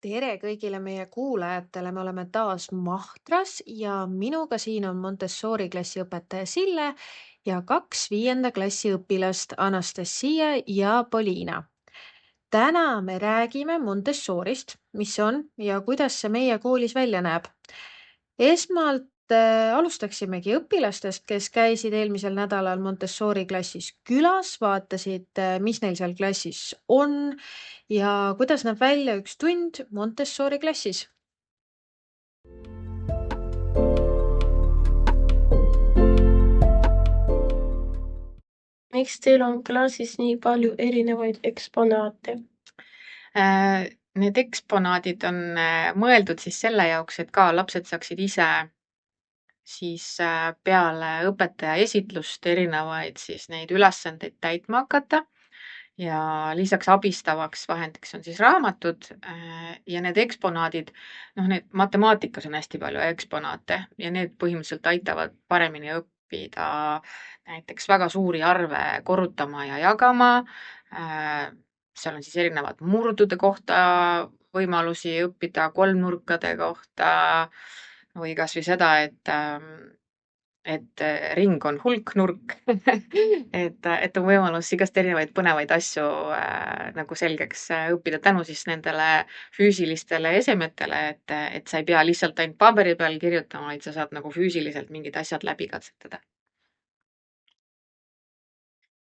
Tere kõigile meie kuulajatele, me oleme taas Mahtras ja minuga siin on Montessori klassi õpetaja Sille ja kaks viienda klassi õpilast Anastasia ja Poliina. Täna me räägime Montessorist, mis on ja kuidas see meie koolis välja näeb. Esmalt alustaksimegi õpilastest, kes käisid eelmisel nädalal Montessori klassis külas, vaatasid, mis neil seal klassis on ja kuidas näeb välja üks tund Montessori klassis. Miks teil on klassis nii palju erinevaid eksponaate? Need eksponaadid on mõeldud siis selle jaoks, et ka lapsed saaksid ise siis peale õpetaja esitlust erinevaid siis neid ülesandeid täitma hakata. Ja lisaks abistavaks vahendiks on siis raamatud ja need eksponaadid, need matemaatikas on hästi palju eksponaate ja need põhimõtteliselt aitavad paremini õppida näiteks väga suuri arve korrutama ja jagama. Seal on siis erinevad murdude kohta võimalusi õppida, kolmnurkade kohta või kas või seda, et ring on hulknurk, et on võimalus igast erinevaid põnevaid asju nagu selgeks õppida tänu siis nendele füüsilistele esemetele, et sa ei pea lihtsalt ainult paberi peal kirjutama, vaid sa saad nagu füüsiliselt mingid asjad läbi katsetada.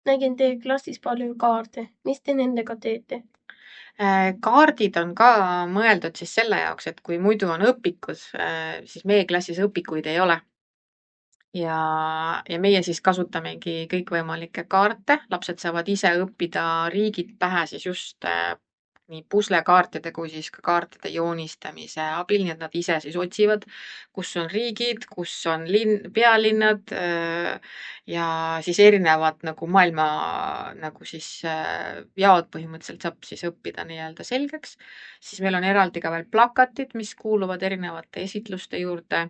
Nägin teie klassis palju kaarte. Mis te nendega teete? Kaardid on ka mõeldud siis selle jaoks, et kui muidu on õpikud, siis meie klassis õpikuid ei ole. Ja meie siis kasutamegi kõikvõimalikke kaarte. Lapsed saavad ise õppida riigid pähe siis just nii puslekaartide kui siis ka kaartide joonistamise abil, nii et nad ise siis otsivad, kus on riigid, kus on pealinnad ja siis erinevad nagu maailma nagu siis jaod põhimõtteliselt saab siis õppida nii-öelda selgeks. Siis meil on eraldi ka veel plakatid, mis kuuluvad erinevate esitluste juurde.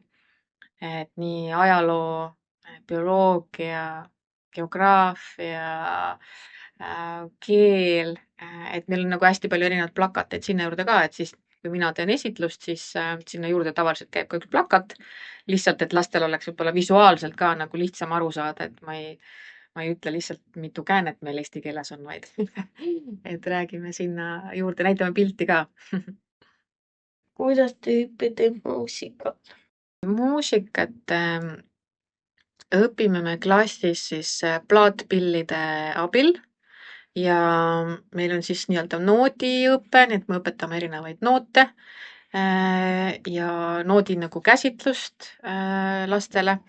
Et nii ajaloo, bioloogia, geograafia, keel, et meil on nagu hästi palju erinevaid plakateid sinna juurde ka, et siis kui mina teen esitlust, siis sinna juurde tavaliselt käib ka üks plakat, lihtsalt, et lastel oleks võib-olla visuaalselt ka nagu lihtsam aru saada, et ma ei ütle lihtsalt, mitu käänet meil eesti keeles on, vaid et räägime sinna juurde, näitame pilti ka. Kuidas te õpite muusikat? Muusikat õpime me klassis siis plaatpillide abil ja meil on siis nii-öelda noodiõpe, nii et me õpetame erinevaid noote ja noodi nagu käsitlust lastele.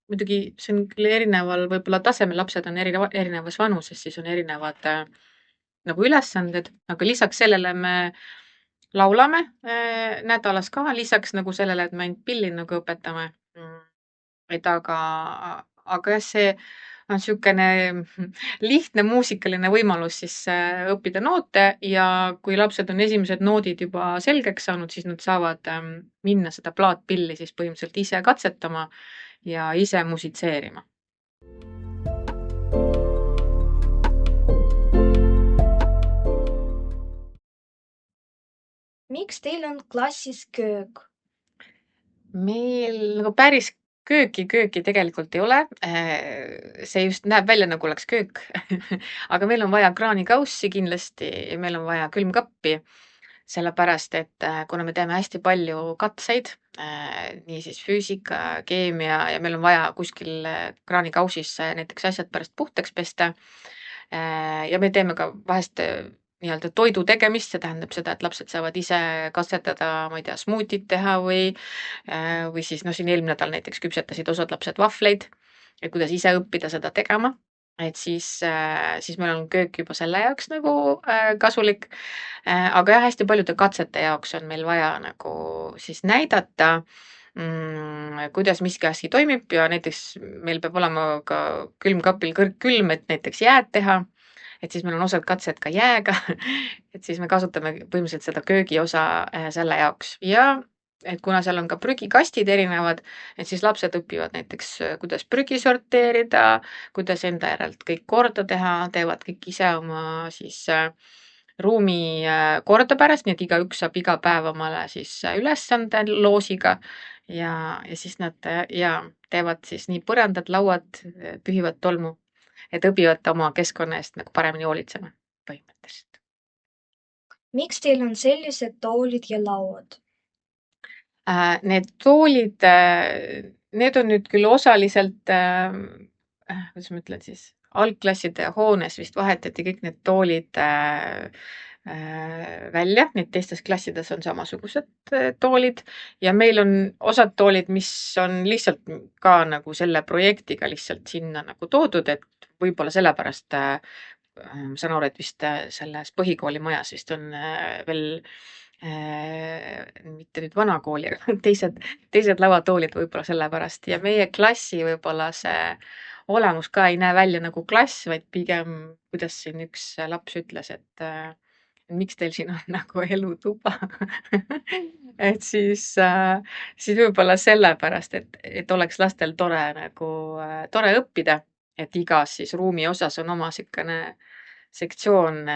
Muidugi see on küll erineval võib-olla tasemel, lapsed on erinevas vanuses, siis on erinevad nagu ülesanded, aga lisaks sellele me laulame nädalas ka, lisaks nagu sellele, et me ainult pilli nagu õpetame. Et aga jah, see on niisugune lihtne muusikaline võimalus siis õppida noote ja kui lapsed on esimesed noodid juba selgeks saanud, siis nad saavad minna seda plaatpilli siis põhimõtteliselt ise katsetama ja ise musitseerima. Miks teil on klassis köök? Meil nagu päris kööki tegelikult ei ole. See just näeb välja, nagu oleks köök. Aga meil on vaja kraanikaussi kindlasti ja meil on vaja külmkappi. Sellepärast, et kuna me teeme hästi palju katseid, nii siis füüsika, keemia ja meil on vaja kuskil kraanikausis näiteks asjad pärast puhtaks pesta. Ja me teeme ka vahest nii-öelda toidu tegemist, see tähendab seda, et lapsed saavad ise katsetada, ma ei tea, smuutit teha või siis siin eelmine nädal näiteks küpsetasid osad lapsed vahvleid, et kuidas ise õppida seda tegema. Et siis meil on köök juba selle jaoks nagu kasulik. Aga jah, hästi paljude katsete jaoks on meil vaja nagu siis näidata, kuidas miski asi toimib ja näiteks meil peab olema ka külmkapil kõrgkülm, et näiteks jääd teha. Et siis meil on osad katsed ka jääga, et siis me kasutame põhimõtteliselt seda köögiosa selle jaoks. Ja et kuna seal on ka prügikastid erinevad, et siis lapsed õpivad näiteks, kuidas prügi sorteerida, kuidas enda järelt kõik korda teha, teevad kõik ise oma siis ruumi korda pärast, nii et igaüks saab iga päev omale siis ülesande loosiga ja siis nad teevad siis nii põrandad, lauad, pühivad tolmu, et õpivad oma keskkonna eest nagu paremini hoolitsema põhimõtteliselt. Miks teil on sellised toolid ja lauad? Need toolid, need on nüüd küll osaliselt, kuidas ma ütlen siis, algklasside hoones vist vahetati kõik need toolid välja, need teistes klassides on samasugused toolid ja meil on osad toolid, mis on lihtsalt ka nagu selle projektiga lihtsalt sinna nagu toodud, et võib-olla sellepärast ma saan aru, et vist selles põhikooli majas vist on veel mitte nüüd vana kooli, aga teised lauatoolid võib-olla sellepärast ja meie klassi võib-olla see olemus ka ei näe välja nagu klass, vaid pigem, kuidas siin üks laps ütles, et miks teil siin on nagu elutuba. Et siis võib-olla sellepärast, et oleks lastel tore nagu tore õppida, et igas siis ruumi osas on oma siukene sektsioon,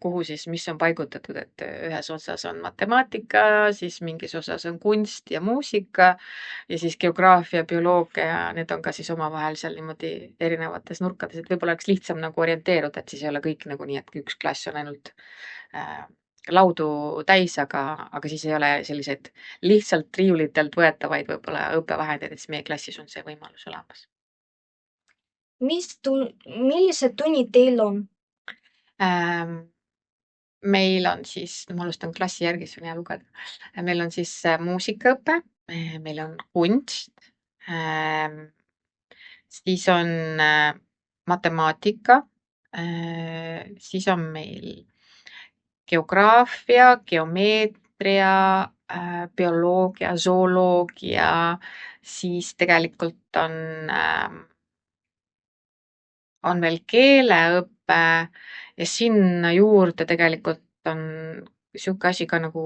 kuhu siis, mis on paigutatud, et ühes osas on matemaatika, siis mingis osas on kunst ja muusika ja siis geograafia, bioloogia, need on ka siis omavahel seal niimoodi erinevates nurkades, et võib-olla oleks lihtsam nagu orienteeruda, et siis ei ole kõik nagu nii, et üks klass on ainult laudu täis, aga siis ei ole selliseid lihtsalt riiulitelt võetavaid võib-olla õppevahendeid, et siis meie klassis on see võimalus olemas. Millised tunnid teil on? Meil on siis, ma alustan klassi järgi, see on hea lugeda. Meil on siis muusikaõpe, meil on kunst, siis on matemaatika, siis on meil geograafia, geomeetria, bioloogia, zooloogia, siis tegelikult on veel keeleõpe ja sinna juurde tegelikult on siuke asi ka nagu,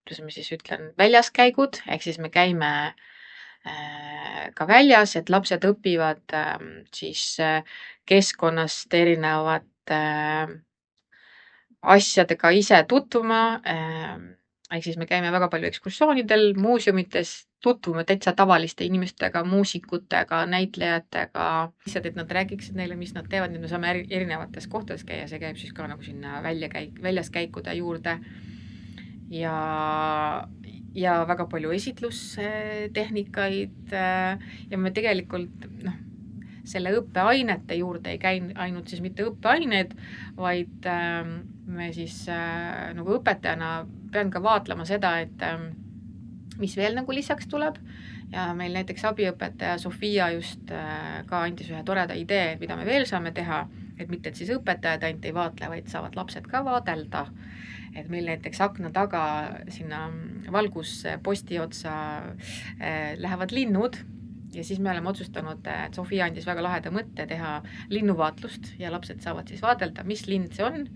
kuidas ma siis ütlen, väljaskäigud, ehk siis me käime ka väljas, et lapsed õpivad siis keskkonnast erinevate asjadega ise tutvuma. Ehk siis me käime väga palju ekskursioonidel, muuseumites, tutvume täitsa tavaliste inimestega, muusikutega, näitlejatega, lihtsalt, et nad räägiksid neile, mis nad teevad, nii me saame erinevates kohtades käia, see käib siis ka nagu sinna väljaskäikude juurde ja väga palju esitlustehnikaid ja me tegelikult selle õppeainete juurde ei käi ainult siis mitte õppeained, vaid me siis nagu õpetajana pean ka vaatlema seda, et mis veel nagu lisaks tuleb ja meil näiteks abiõpetaja Sofia just ka andis ühe toreda idee, mida me veel saame teha, et mitte et siis õpetajad ainult ei vaatle, vaid saavad lapsed ka vaadelda. Et meil näiteks akna taga sinna valgusposti otsa lähevad linnud ja siis me oleme otsustanud, et Sofia andis väga laheda mõtte teha linnuvaatlust ja lapsed saavad siis vaadelda, mis lind see on,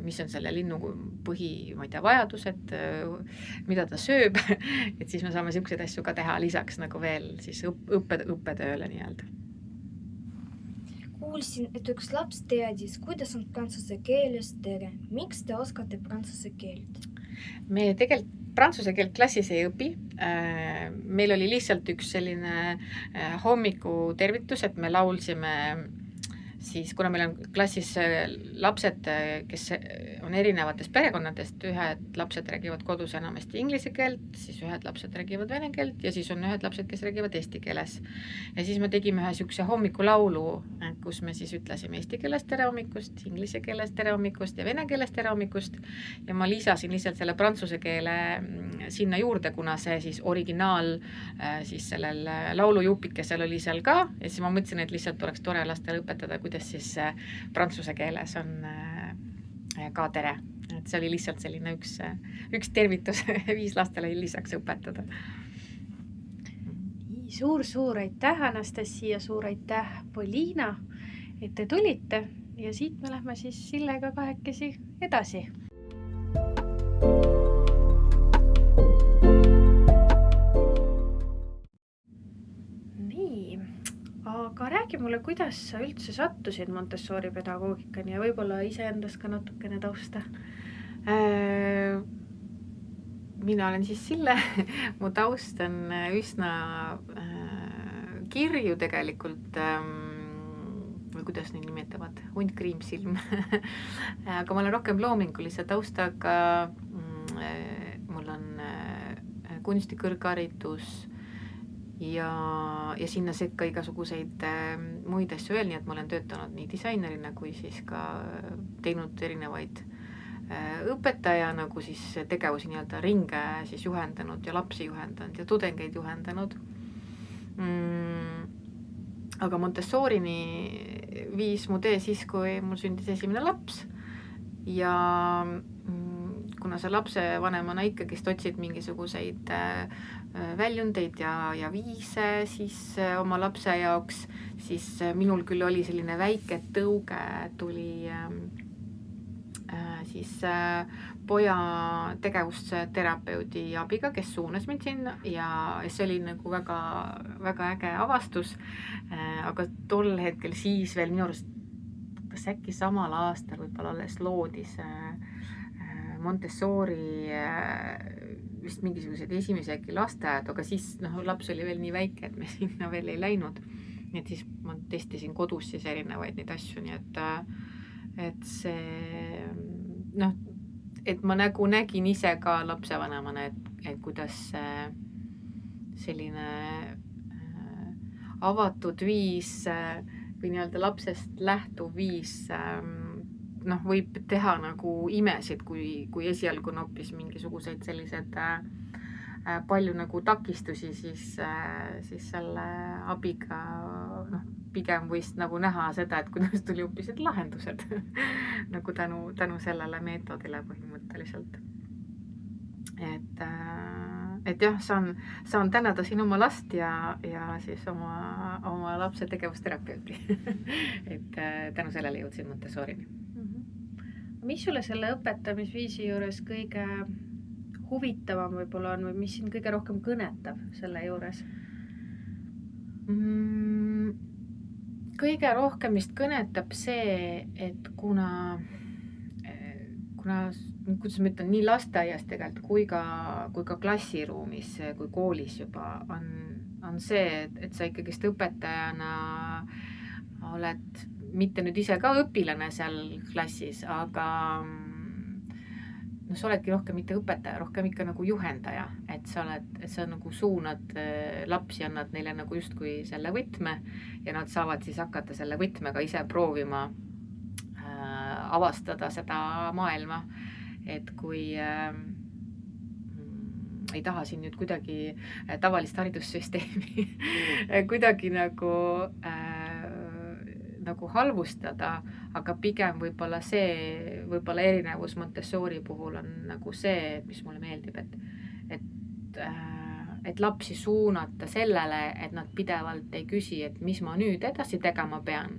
mis on selle linnu ma ei tea, vajadused, mida ta sööb, et siis me saame siukseid asju ka teha lisaks nagu veel siis õppetööle nii-öelda. Kuulsin, et üks laps teadis, kuidas on prantsuse keeles tere. Miks te oskate prantsuse keelt? Me tegelikult prantsuse keelt klassis ei õpi. Meil oli lihtsalt üks selline hommikutervitus, et me laulsime siis, kuna meil on klassis lapsed, kes on erinevatest perekonnadest, ühed lapsed räägivad kodus enamasti inglise keelt, siis ühed lapsed räägivad vene keelt ja siis on ühed lapsed, kes räägivad eesti keeles. Ja siis me tegime ühe siukse hommikulaulu, kus me siis ütlesime eesti keeles tere hommikust, inglise keeles tere hommikust ja vene keeles tere hommikust. Ja ma lisasin lihtsalt selle prantsuse keele sinna juurde, kuna see siis originaal siis sellel laulujupikesel oli seal ka ja siis ma mõtlesin, et lihtsalt oleks tore lastele õpetada, kuidas siis prantsuse keeles on ka tere. Et see oli lihtsalt selline üks tervitus 5 lastele lisaks õpetada. Suur aitäh, Anastasia, suur aitäh, Poliina, et te tulite ja siit me lähme siis Sillega kahekesi edasi. Nii, aga räägi räägi mulle, kuidas sa üldse sattusid Montessori pedagoogikani ja võib-olla iseendast ka natukene tausta? Mina olen siis Sille, mu taust on üsna kirju tegelikult, või kuidas neid nimetavad, hunt kriimsilm. Aga ma olen rohkem loomingulise taustaga, mul on kunstikõrgharidus ja sinna sekka igasuguseid muid asju veel, nii et ma olen töötanud nii disainerina kui siis ka teinud erinevaid õpetaja nagu siis tegevusi nii-öelda ringe siis juhendanud ja lapsi juhendanud ja tudengeid juhendanud. Aga Montessorini viis mu tee siis, kui mul sündis esimene laps ja kuna sa lapsevanemana ikkagist otsid mingisuguseid väljundeid ja viise siis oma lapse jaoks, siis minul küll oli selline väike tõuge, tuli siis poja tegevusterapeudi abiga, kes suunas mind sinna ja see oli nagu väga, väga äge avastus. Aga tol hetkel siis veel minu arust, kas äkki samal aastal võib-olla alles loodis Montessori vist mingisugused esimese äkki lasteajad, aga siis laps oli veel nii väike, et me sinna veel ei läinud. Nii et siis ma testisin kodus siis erinevaid neid asju, nii et see et ma nagu nägin ise ka lapsevanemana, et kuidas selline avatud viis või nii-öelda lapsest lähtuv viis võib teha nagu imesid, kui esialgu on hoopis mingisuguseid sellised palju nagu takistusi, siis selle abiga pigem võis nagu näha seda, et kuidas tuli hoopis lahendused nagu tänu sellele meetodile põhimõtteliselt. Et jah, saan tänada siin oma last ja siis oma lapse tegevusterapeuti. Et tänu sellele jõudsin Montessorini. Mis sulle selle õpetamisviisi juures kõige huvitavam võib-olla on või mis sind kõige rohkem kõnetab selle juures? Kõige rohkem vist kõnetab see, et kuna kuidas ma ütlen, nii lasteaias tegelikult kui ka klassiruumis, kui koolis juba on see, et sa ikkagist õpetajana oled mitte nüüd ise ka õpilane seal klassis, aga sa oledki rohkem mitte õpetaja, rohkem ikka nagu juhendaja, et sa nagu suunad lapsi, annad neile nagu justkui selle võtme ja nad saavad siis hakata selle võtmega ise proovima avastada seda maailma, et kui ei taha siin nüüd kuidagi tavalist haridussüsteemi kuidagi nagu halvustada, aga pigem võib-olla erinevus Montessori puhul on nagu see, mis mulle meeldib, et lapsi suunata sellele, et nad pidevalt ei küsi, et mis ma nüüd edasi tegema pean,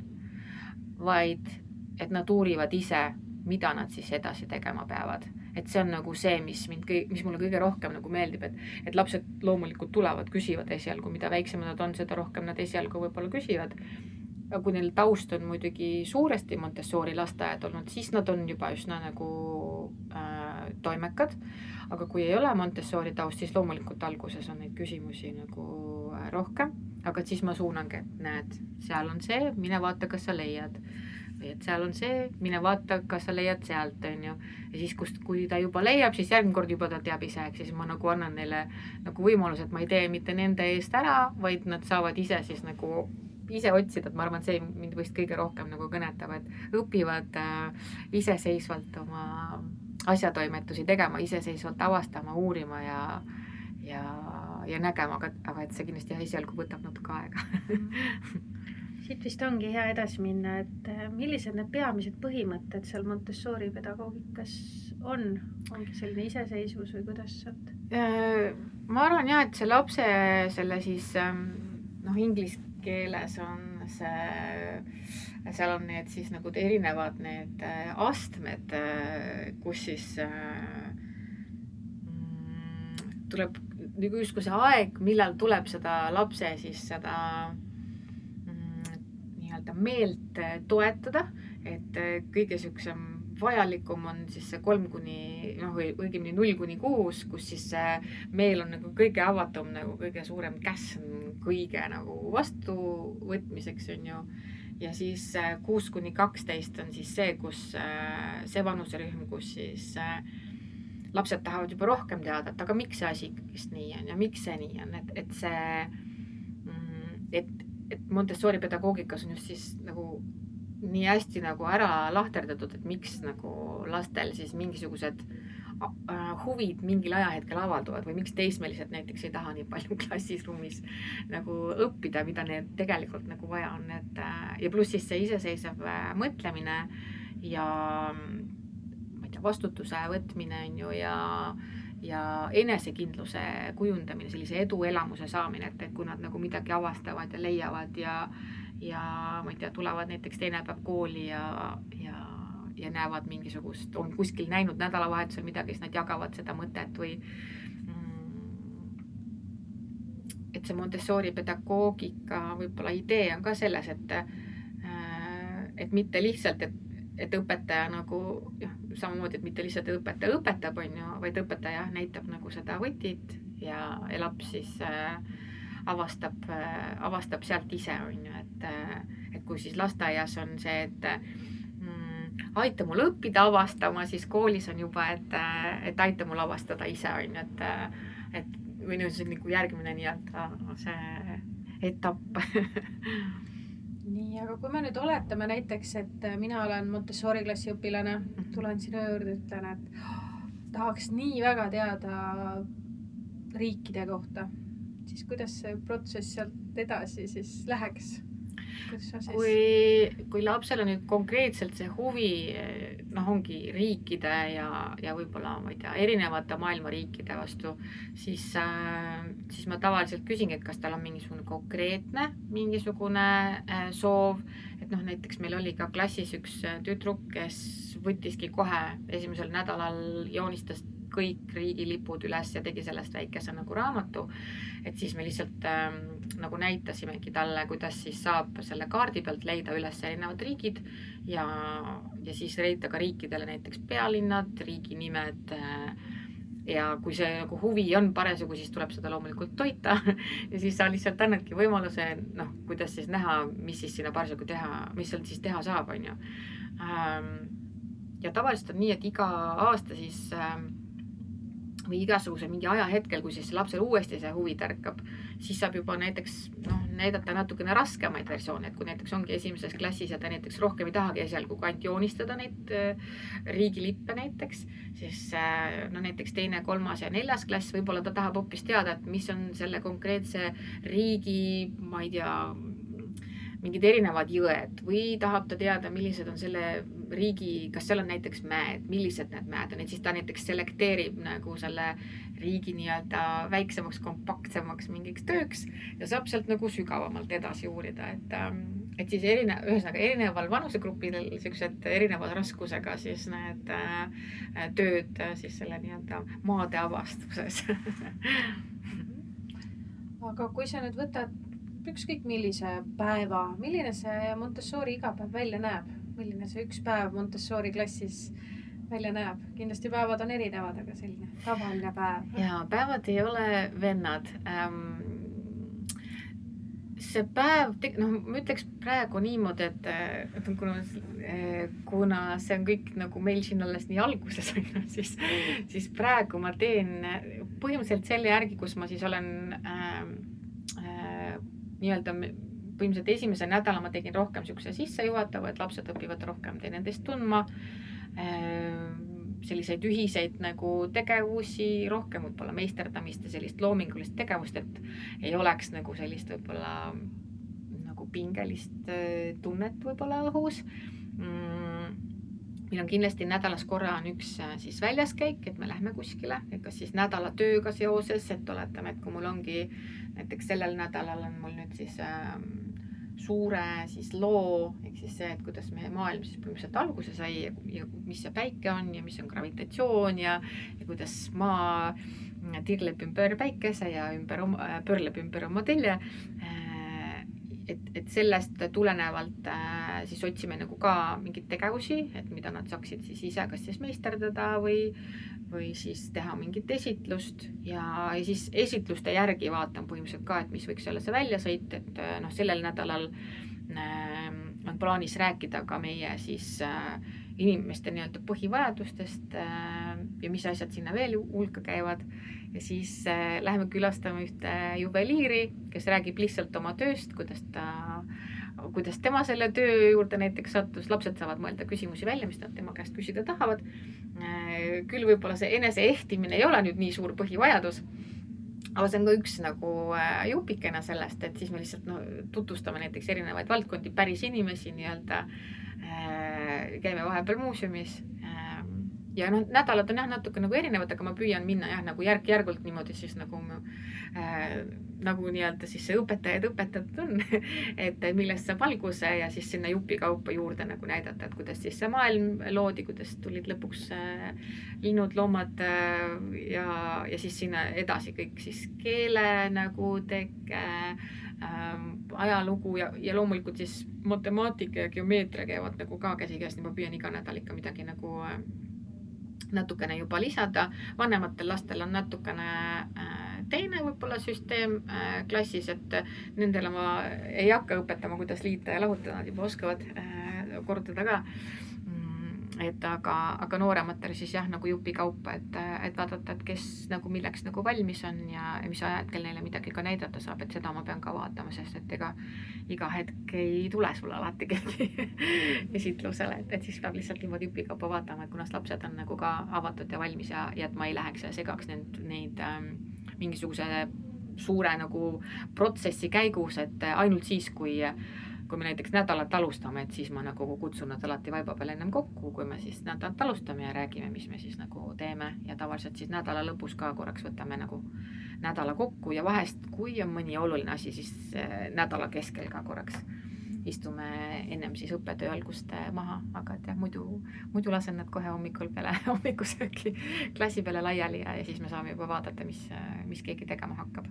vaid et nad uurivad ise, mida nad siis edasi tegema peavad. Et see on nagu see, mis mulle kõige rohkem nagu meeldib, et lapsed loomulikult tulevad, küsivad esialgu, mida väiksemad nad on, seda rohkem nad esialgu võib-olla küsivad. Aga kui neil taust on muidugi suuresti Montessori lasteajad olnud, siis nad on juba üsna nagu toimekad. Aga kui ei ole Montessori taust, siis loomulikult alguses on neid küsimusi nagu rohkem. Aga siis ma suunangi, et näed, seal on see, mine vaata, kas sa leiad. Või et seal on see, mine vaata, kas sa leiad sealt, on ju. Ja siis, kui ta juba leiab, siis järgmine kord juba ta teab ise, siis ma nagu annan neile nagu võimalus, et ma ei tee mitte nende eest ära, vaid nad saavad ise siis nagu ise otsida, et ma arvan, et see mind vist kõige rohkem nagu kõnetab, et õpivad iseseisvalt oma asjatoimetusi tegema, iseseisvalt avastama, uurima ja nägema, aga et see kindlasti esialgu võtab natuke aega. Siit vist ongi hea edasi minna, et millised need peamised põhimõtted seal Montessori pedagoogikas on? Ongi selline iseseisvus või kuidas sealt? Ma arvan jah, et see lapse selle siis inglise keeles on seal on need siis nagu erinevad need astmed, kus siis tuleb justkui see aeg, millal tuleb seda lapse siis seda nii-öelda meelt toetada, et kõige siuksem vajalikum on siis see 3 kuni, või õigemini 0 kuni 6, kus siis see meel on nagu kõige avatum, nagu kõige suurem käsn kõige nagu vastuvõtmiseks on ju. Ja siis 6 kuni 12 on siis see, kus see vanuserühm, kus siis lapsed tahavad juba rohkem teada, et aga miks see asi ikkagist nii on ja miks see nii on, et see, et Montessori pedagoogikas on just siis nagu nii hästi nagu ära lahterdatud, et miks nagu lastel siis mingisugused huvid mingil ajahetkel avalduvad või miks teismelised näiteks ei taha nii palju klassisruumis nagu õppida, mida neil tegelikult nagu vaja on, et ja pluss siis see iseseisev mõtlemine ja ma ei tea, vastutuse võtmine on ju ja enesekindluse kujundamine, sellise eduelamuse saamine, et kui nad nagu midagi avastavad ja leiavad ja ma ei tea, tulevad näiteks teine päev kooli ja näevad mingisugust, on kuskil näinud nädalavahetusel midagi, siis nad jagavad seda mõtet või et see Montessori pedagoogika võib-olla idee on ka selles, et mitte lihtsalt, et õpetaja nagu, samamoodi, et mitte lihtsalt õpetaja õpetab, on ju, vaid õpetaja näitab nagu seda võtit ja laps siis avastab sealt ise, on ju, et kui siis lasteaias on see, et aita mul õppida avastama, siis koolis on juba, et aita mul avastada ise, on ju, et või nüüd see nagu järgmine nii-öelda see etapp. Nii, aga kui me nüüd oletame näiteks, et mina olen Montessori klassi õpilane, tulen sinu juurde, ütlen, et tahaks nii väga teada riikide kohta, siis kuidas see protsess sealt edasi siis läheks? Kui lapsel on nüüd konkreetselt see huvi, ongi riikide ja võib-olla, ma ei tea, erinevate maailma riikide vastu, siis ma tavaliselt küsingi, et kas tal on mingisugune soov, et näiteks meil oli ka klassis üks tüdruk, kes võttiski kohe esimesel nädalal joonistas kõik riigilipud üles ja tegi sellest väikese nagu raamatu, et siis me lihtsalt nagu näitasimegi talle, kuidas siis saab selle kaardi pealt leida üles erinevad riigid ja siis leida ka riikidele näiteks pealinnad, riigi nimed ja kui see nagu huvi on parasjagu, siis tuleb seda loomulikult toita ja siis sa lihtsalt annadki võimaluse, kuidas siis näha, mis siis sinna parasjagu teha, mis seal siis teha saab, on ju. Ja tavaliselt on nii, et iga aasta siis või igasuguse mingi ajahetkel, kui siis lapsel uuesti see huvi tärkab, siis saab juba näiteks näidata natukene raskemaid versioone, et kui näiteks ongi esimeses klassis ja ta näiteks rohkem ei tahagi esialgu ainult joonistada neid riigilippe näiteks, siis näiteks 2., 3. ja 4. klass võib-olla ta tahab hoopis teada, et mis on selle konkreetse riigi, ma ei tea, mingid erinevad jõed või tahab ta teada, millised on selle riigi, kas seal on näiteks mäed, millised need mäed on, et siis ta näiteks selekteerib nagu selle riigi nii-öelda väiksemaks, kompaktsemaks mingiks tööks ja saab sealt nagu sügavamalt edasi uurida, et siis erineval vanusegrupil sellised erineva raskusega siis need tööd siis selle nii-öelda maade avastuses. Aga kui sa nüüd võtad ükskõik millise päeva, milline see Montessori igapäev välja näeb? Milline see üks päev Montessori klassis välja näeb? Kindlasti päevad on erinevad, aga selline tavaline päev. Ja päevad ei ole vennad. See päev, ma ütleks praegu niimoodi, et kuna see on kõik nagu meil siin alles nii alguses, siis praegu ma teen põhimõtteliselt selle järgi, kus ma siis olen nii-öelda põhimõtteliselt esimese nädala ma tegin rohkem siukse sissejuhatava, et lapsed õpivad rohkem teineteist tundma, selliseid ühiseid nagu tegevusi, rohkem võib-olla meisterdamist ja sellist loomingulist tegevust, et ei oleks nagu sellist võib-olla nagu pingelist tunnet võib-olla õhus. Meil on kindlasti nädalas korra on üks siis väljaskäik, et me lähme kuskile, kas siis nädala tööga seoses, et oletame, et kui mul ongi näiteks sellel nädalal on mul nüüd siis suure siis loo, ehk siis see, et kuidas meie maailm siis põhimõtteliselt alguse sai ja mis see päike on ja mis on gravitatsioon ja kuidas maa tirleb ümber päikese ja pörleb ümber oma telje. et sellest tulenevalt siis otsime nagu ka mingeid tegevusi, et mida nad saaksid siis ise kas siis meisterdada või siis teha mingit esitlust ja siis esitluste järgi vaatan põhimõtteliselt ka, et mis võiks olla see väljasõit, et sellel nädalal on plaanis rääkida ka meie siis inimeste nii-öelda põhivajadustest ja mis asjad sinna veel hulka käivad ja siis läheme külastama ühte juveliiri, kes räägib lihtsalt oma tööst, kuidas tema selle töö juurde näiteks sattus, lapsed saavad mõelda küsimusi välja, mis nad tema käest küsida tahavad. Küll võib-olla see enese ehtimine ei ole nüüd nii suur põhivajadus, aga see on ka üks nagu jupikena sellest, et siis me lihtsalt tutvustame näiteks erinevaid valdkondi, päris inimesi nii-öelda, käime vahepeal muuseumis ja nädalad on natuke nagu erinevad, aga ma püüan minna nagu järk-järgult niimoodi siis nagu nii-öelda siis see õpetajad õpetatud on, et millest saab alguse ja siis sinna jupi kaupa juurde nagu näidata, et kuidas siis see maailm loodi, kuidas tulid lõpuks linnud, loomad ja siis sinna edasi kõik siis keele nagu teke, ajalugu ja loomulikult siis matemaatika ja geomeetria käivad nagu ka käsikäes, ma püüan iga nädal ikka midagi nagu natukene juba lisada. Vanematel lastel on natukene teine võib-olla süsteem klassis, et nendele ma ei hakka õpetama, kuidas liita ja lahutada, nad juba oskavad korduda ka. Aga noorematele siis jah, nagu jupi kaupa, et vaadata, et kes nagu milleks nagu valmis on ja mis ajahetkel neile midagi ka näidata saab, et seda ma pean ka vaatama, sest et iga hetk ei tule sulle alati keegi esitlusele, et siis peab lihtsalt niimoodi jupi kaupa vaatama, et kunas lapsed on nagu ka avatud ja valmis ja et ma ei läheks ja segaks neid mingisuguse suure nagu protsessi käigus, et ainult siis, kui me näiteks nädalat alustame, et siis ma nagu kutsun nad alati vaiba peale ennem kokku, kui me siis nädalat alustame ja räägime, mis me siis nagu teeme ja tavaliselt siis nädala lõpus ka korraks võtame nagu nädala kokku ja vahest, kui on mõni oluline asi, siis nädala keskel ka korraks istume ennem siis õppetöö algust maha, aga et jah, muidu lasen nad kohe hommikul peale hommikusööki klassi peale laiali ja siis me saame juba vaadata, mis keegi tegema hakkab.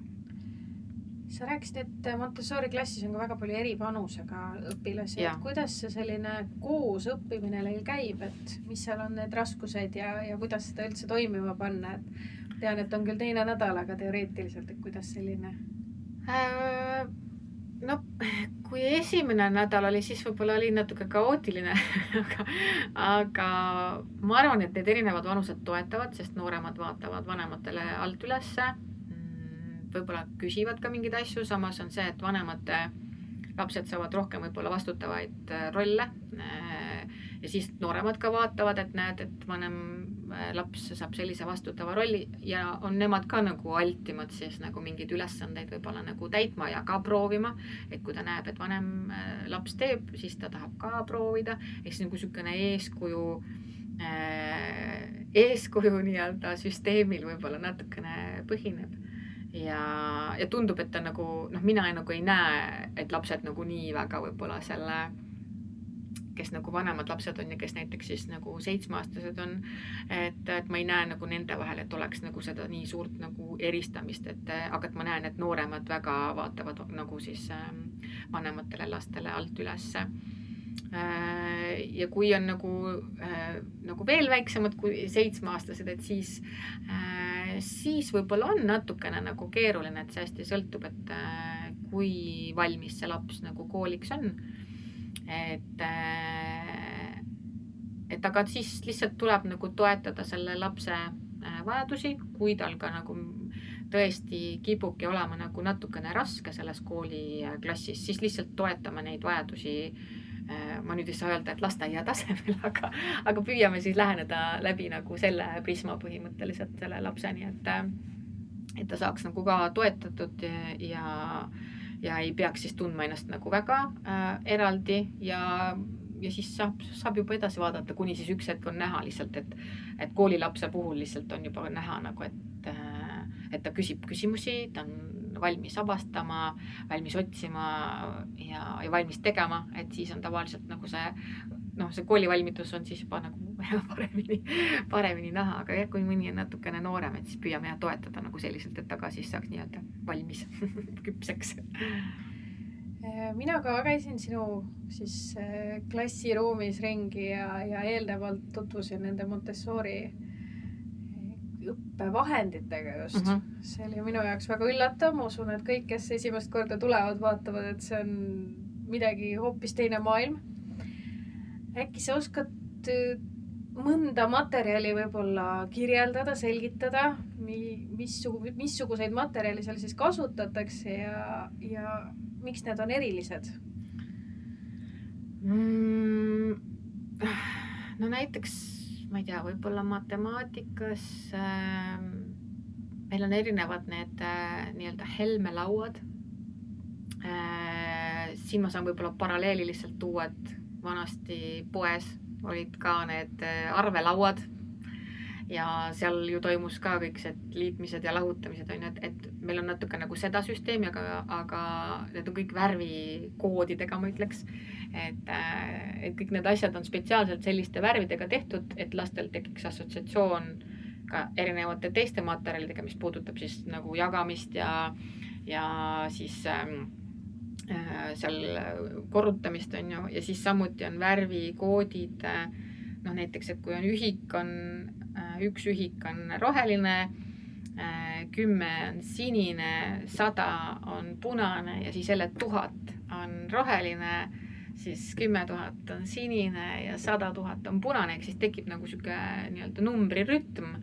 Sa rääkisid, et Montessori klassis on ka väga palju eri vanusega õpilasi, et kuidas see selline koos õppimine neil käib, et mis seal on need raskused ja kuidas seda üldse toimima panna, et tean, et on küll teine nädal, aga teoreetiliselt, et kuidas selline? No, kui esimene nädal oli, siis võib-olla oli natuke kaootiline, aga ma arvan, et need erinevad vanused toetavad, sest nooremad vaatavad vanematele alt ülesse, võib-olla küsivad ka mingeid asju, samas on see, et vanemate lapsed saavad rohkem võib-olla vastutavaid rolle ja siis nooremad ka vaatavad, et näed, et vanem laps saab sellise vastutava rolli ja on nemad ka nagu altimad siis nagu mingeid ülesandeid võib-olla nagu täitma ja ka proovima, et kui ta näeb, et vanem laps teeb, siis ta tahab ka proovida, eks nagu sükene eeskuju nii-öelda süsteemil võib-olla natukene põhineb. Ja tundub, et ta nagu, mina nagu ei näe, et lapsed nagu nii väga võib-olla selle, kes nagu vanemad lapsed on ja kes näiteks siis nagu 7-aastased on, et ma ei näe nagu nende vahel, et oleks nagu seda nii suurt nagu eristamist, aga et ma näen, et nooremad väga vaatavad nagu siis vanematele lastele alt ülesse. Ja kui on nagu veel väiksemad kui 7-aastased, et siis võib-olla on natukene nagu keeruline, et see hästi sõltub, et kui valmis see laps nagu kooliks on. Aga siis lihtsalt tuleb nagu toetada selle lapse vajadusi, kui tal ka nagu tõesti kipubki olema nagu natukene raske selles kooliklassis, siis lihtsalt toetame neid vajadusi. Ma nüüd ei saa öelda, et lasteaia tasemel, aga püüame siis läheneda läbi nagu selle prisma põhimõtteliselt selle lapseni, et ta saaks nagu ka toetatud ja ei peaks siis tundma ennast nagu väga eraldi ja siis saab juba edasi vaadata, kuni siis üks hetk on näha lihtsalt, et koolilapse puhul lihtsalt on juba näha nagu, et ta küsib küsimusi, ta on valmis avastama, valmis otsima ja valmis tegema, et siis on tavaliselt nagu see koolivalmidus on siis juba nagu paremini näha, aga jah, kui mõni on natukene noorem, et siis püüame toetada nagu selliselt, et ta ka siis saaks nii-öelda valmis küpseks. Mina ka käisin sinu siis klassiruumis ringi ja eelnevalt tutvusin nende Montessori õppevahenditega just. See oli minu jaoks väga üllatav. Ma usun, et kõik, kes esimest korda tulevad, vaatavad, et see on midagi hoopis teine maailm. Äkki sa oskad mõnda materjali võib-olla kirjeldada, selgitada, missuguseid materjali seal siis kasutatakse ja miks need on erilised? No näiteks, ma ei tea, võib-olla matemaatikas meil on erinevad need nii-öelda helmelauad. Siin ma saan võib-olla paralleeli lihtsalt tuua, et vanasti poes olid ka need arvelauad ja seal ju toimus ka kõik see liitmised ja lahutamised, et meil on natuke nagu seda süsteemi, aga need on kõik värvikoodidega, ma ütleks, et kõik need asjad on spetsiaalselt selliste värvidega tehtud, et lastel tekiks assotsiatsioon ka erinevate teiste materjalidega, mis puudutab siis nagu jagamist ja siis seal korrutamist on ju, ja siis samuti on värvikoodid, noh näiteks, et kui on ühik, üks ühik on roheline, 10 on sinine, 100 on punane ja siis jälle 1000 on roheline, siis 10 000 on sinine ja 100 000 on punane, ehk siis tekib nagu siuke nii-öelda numbrirütm.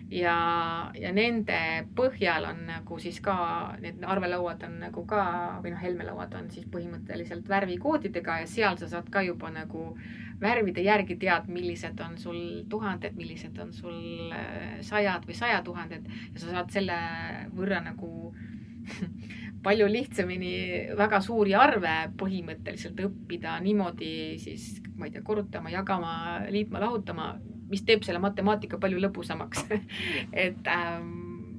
Ja nende põhjal on nagu siis ka, need arvelauad on nagu ka, või noh, helmelauad on siis põhimõtteliselt värvikoodidega ja seal sa saad ka juba nagu värvide järgi tead, millised on sul 1000, millised on sul 100 või 100 000 ja sa saad selle võrra nagu palju lihtsamini väga suuri arve põhimõtteliselt õppida niimoodi siis, ma ei tea, korrutama, jagama, liitma, lahutama, mis teeb selle matemaatika palju lõbusamaks.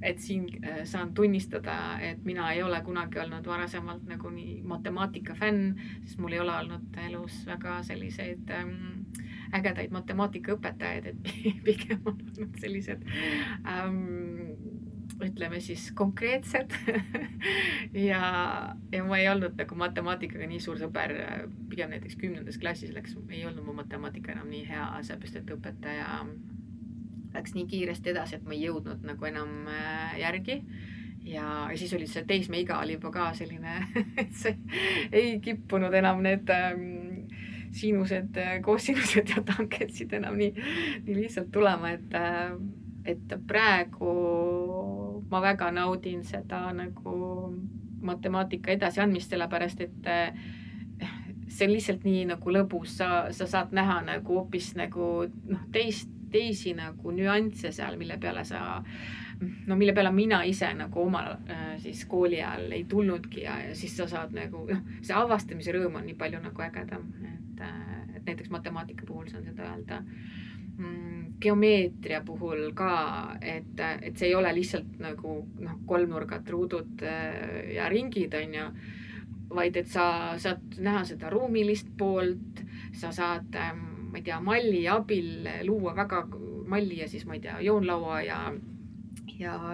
et siin saan tunnistada, et mina ei ole kunagi olnud varasemalt nagu nii matemaatika fänn, sest mul ei ole olnud elus väga selliseid ägedaid matemaatikaõpetajaid, et pigem on olnud sellised ütleme siis konkreetsed ja ma ei olnud nagu matemaatikaga nii suur sõber, pigem näiteks 10. klassis ei olnud mu matemaatika enam nii hea, seepärast et õpetaja läks nii kiiresti edasi, et ma ei jõudnud nagu enam järgi ja siis oli see teismeiga oli juba ka selline, et see ei kippunud enam need siinused, koosinused ja tanketsid enam nii lihtsalt tulema, et praegu ma väga naudin seda nagu matemaatika edasiandmist, sellepärast, et see on lihtsalt nii nagu lõbus, sa saad näha nagu hoopis nagu teisi nagu nüansse seal, mille peale mina ise nagu oma siis kooli ajal ei tulnudki ja siis sa saad nagu, see avastamise rõõm on nii palju nagu ägedam, et näiteks matemaatika puhul saan seda öelda. Geomeetria puhul ka, et see ei ole lihtsalt nagu kolmnurgad, ruudud ja ringid on ju, vaid et sa saad näha seda ruumilist poolt, sa saad, ma ei tea, malli abil luua väga malli ja siis, ma ei tea, joonlaua ja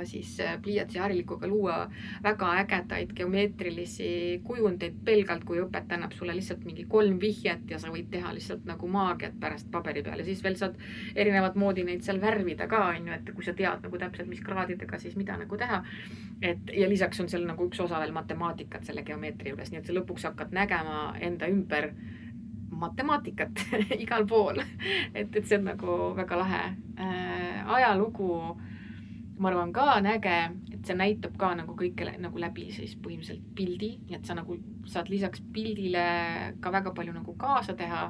siis pliiatsi harilikuga luua väga ägedaid geomeetrilisi kujundeid pelgalt, kui õpetaja annab sulle lihtsalt mingi 3 vihjet ja sa võid teha lihtsalt nagu maagiat pärast paberi peal ja siis veel saad erinevat moodi neid seal värvida ka, et kui sa tead nagu täpselt, mis kraadidega siis mida nagu teha. Ja lisaks on seal nagu üks osa veel matemaatikat selle geomeetria juures, nii et sa lõpuks hakkad nägema enda ümber matemaatikat igal pool, et see on nagu väga lahe. Ajalugu ma arvan ka on äge, et see näitab ka nagu kõikele nagu läbi siis põhimõtteliselt pildi, nii et sa nagu saad lisaks pildile ka väga palju nagu kaasa teha.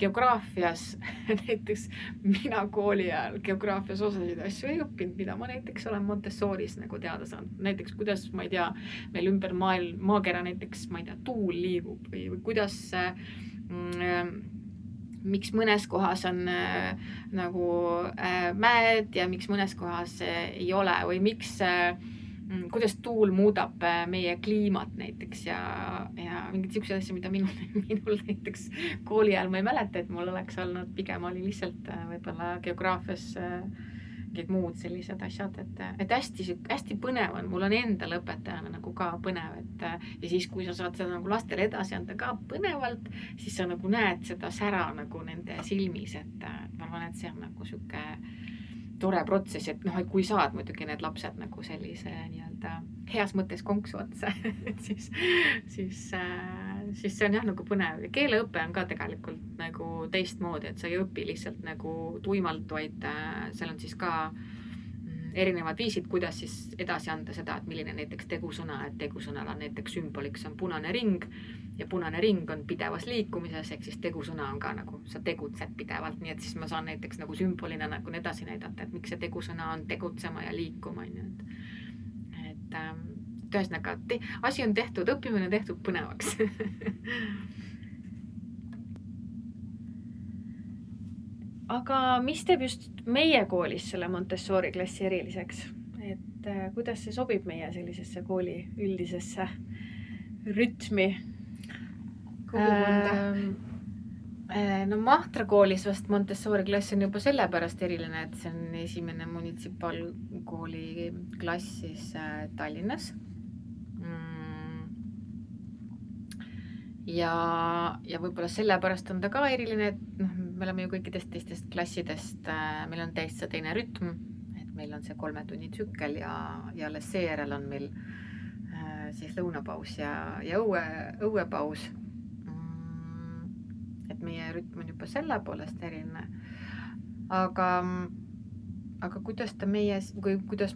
Geograafias, näiteks mina kooli ajal geograafias osasid asju ei õppinud, mida ma näiteks olen Montessoris nagu teada saanud. Näiteks kuidas, ma ei tea, meil ümber maakera näiteks, ma ei tea, tuul liigub või kuidas miks mõnes kohas on nagu mäed ja miks mõnes kohas ei ole või kuidas tuul muudab meie kliimat näiteks ja mingid siuksed asju, mida minul näiteks kooli ajal ma ei mäleta, et mul oleks olnud, pigem oli lihtsalt võib-olla geograafias mingid muud sellised asjad, et hästi põnev on, mul on endal õpetajana nagu ka põnev, et ja siis, kui sa saad seda nagu lastele edasi anda ka põnevalt, siis sa nagu näed seda sära nagu nende silmis, et ma arvan, et see on nagu sihuke tore protsess, et et kui saad muidugi need lapsed nagu sellise nii-öelda heas mõttes konksu otsa, siis see on jah nagu põnev. Keeleõpe on ka tegelikult nagu teistmoodi, et sa ei õpi lihtsalt nagu tuimalt, vaid seal on siis ka erinevad viisid, kuidas siis edasi anda seda, et milline näiteks tegusõna, et tegusõnal on näiteks sümboliks on punane ring ja punane ring on pidevas liikumises, ehk siis tegusõna on ka nagu sa tegutsed pidevalt, nii et siis ma saan näiteks nagu sümbolina nagu edasi näidata, et miks see tegusõna on tegutsema ja liikuma, et ühesõnaga, asi on tehtud, õppimine on tehtud põnevaks. Aga mis teeb just meie koolis selle Montessori klassi eriliseks? Et kuidas see sobib meie sellisesse kooli üldisesse rütmi kogukonda? No Mahtra koolis vast Montessori klass on juba sellepärast eriline, et see on esimene munitsipaalkooli klass siis Tallinnas. Ja võib-olla sellepärast on ta ka eriline, et me oleme ju kõikidest teistest klassidest, meil on täitsa teine rütm, et meil on see 3 tunni tsükkel ja alles seejärel on meil siis lõunapaus ja õuepaus. Et meie rütm on juba selle poolest eriline. Aga kuidas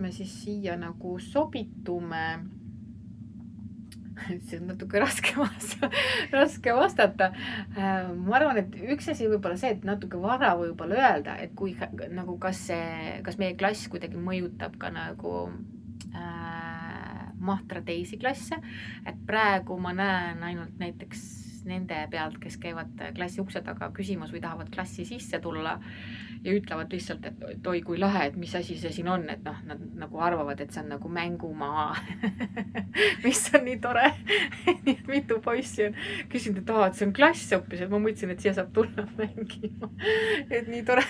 me siis siia nagu sobitume, see on natuke raske vastata. Ma arvan, et üks asi võib-olla see, et natuke vara võib-olla öelda, et kui nagu kas meie klass kuidagi mõjutab ka nagu Mahtra teisi klasse, et praegu ma näen ainult näiteks nende pealt, kes käivad klassi ukse taga küsimas või tahavad klassi sisse tulla ja ütlevad lihtsalt, et oi kui lahe, et mis asi see siin on, et nad nagu arvavad, et see on nagu mängumaa, mis on nii tore. Nii et mitu poissi on küsinud, et see on klass hoopis, et ma mõtlesin, et siia saab tulla mängima. Et nii tore.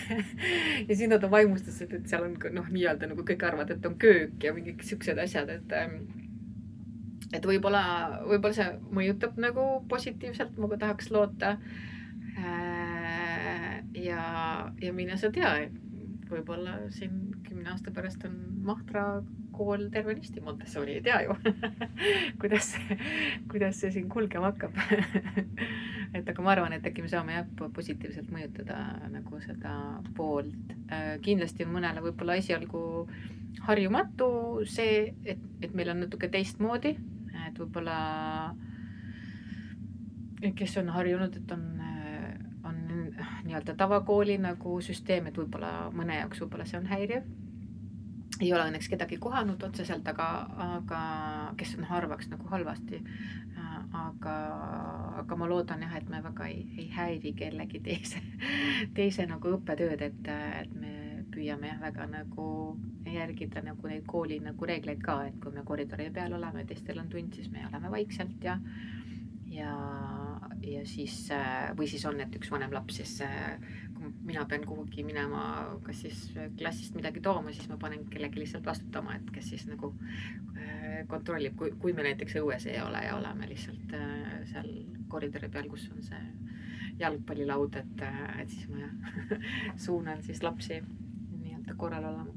Ja siis nad on vaimustused, et seal on nii-öelda nagu kõik arvad, et on köök ja mingid siuksed asjad, et võib-olla see mõjutab nagu positiivselt, ma tahaks loota. Ja mine sa tea, võib-olla siin 10 aasta pärast on Mahtra kool tervenisti Montessori, ei tea ju, kuidas see siin kulgema hakkab. Et aga ma arvan, et äkki me saame positiivselt mõjutada nagu seda poolt. Kindlasti on mõnele võib-olla esialgu harjumatu see, et meil on natuke teistmoodi, et võib-olla kes on harjunud, et on nii-öelda tavakooli nagu süsteem, et võib-olla mõne jaoks võib-olla see on häiriv. Ei ole õnneks kedagi kohanud otseselt, aga kes on harvaks nagu halvasti. Aga ma loodan jah, et me väga ei häiri kellegi teise nagu õppetööd, et me püüame väga nagu järgida nagu neid kooli nagu reegleid ka, et kui me koridori peal oleme, teistel on tund, siis me oleme vaikselt ja siis, või siis on, et üks vanem laps, siis kui mina pean kuhugi minema, kas siis klassist midagi tooma, siis ma panen kellegi lihtsalt vastutama, et kes siis nagu kontrollib, kui me näiteks õues ei ole ja oleme lihtsalt seal koridori peal, kus on see jalgpallilaud, et siis ma suunan siis lapsi nii-öelda korral olema.